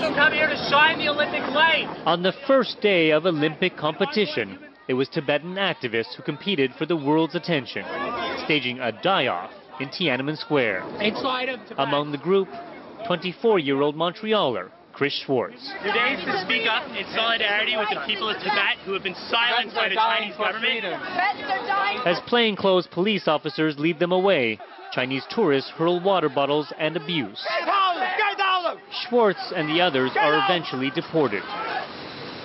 who come here to shine the Olympic light. On the first day of Olympic competition, it was Tibetan activists who competed for the world's attention, staging a die-off in Tiananmen Square. Among the group, 24-year-old Montrealer Chris Schwartz. Today is to speak up in solidarity with the people of Tibet who have been silenced by the Chinese government. As plainclothes police officers lead them away, Chinese tourists hurl water bottles and abuse. Schwartz and the others are eventually deported.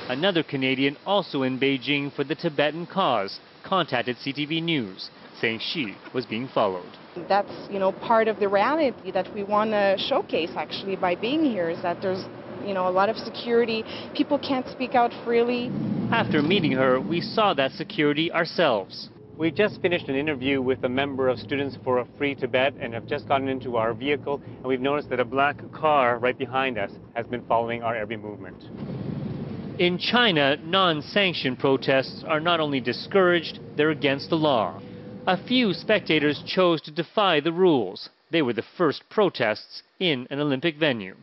Another Canadian, also in Beijing for the Tibetan cause, contacted CTV News, saying she was being followed. That's, part of the reality that we want to showcase, actually, by being here, is that there's, a lot of security. People can't speak out freely. After meeting her, we saw that security ourselves. We just finished an interview with a member of Students for a Free Tibet and have just gotten into our vehicle, and we've noticed that a black car right behind us has been following our every movement. In China, non-sanctioned protests are not only discouraged, they're against the law. A few spectators chose to defy the rules. They were the first protests in an Olympic venue.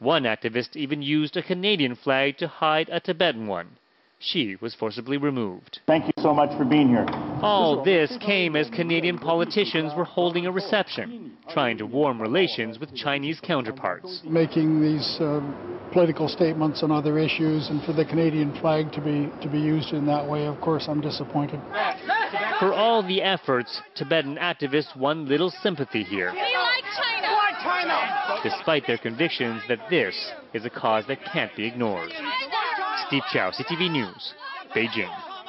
One activist even used a Canadian flag to hide a Tibetan one. She was forcibly removed. Thank you so much for being here. All this came as Canadian politicians were holding a reception, trying to warm relations with Chinese counterparts. Making these political statements on other issues, and for the Canadian flag to be used in that way, of course, I'm disappointed. For all the efforts, Tibetan activists won little sympathy here. We like China. We like China. Despite their convictions that this is a cause that can't be ignored. Steve Chow, CTV News, Beijing.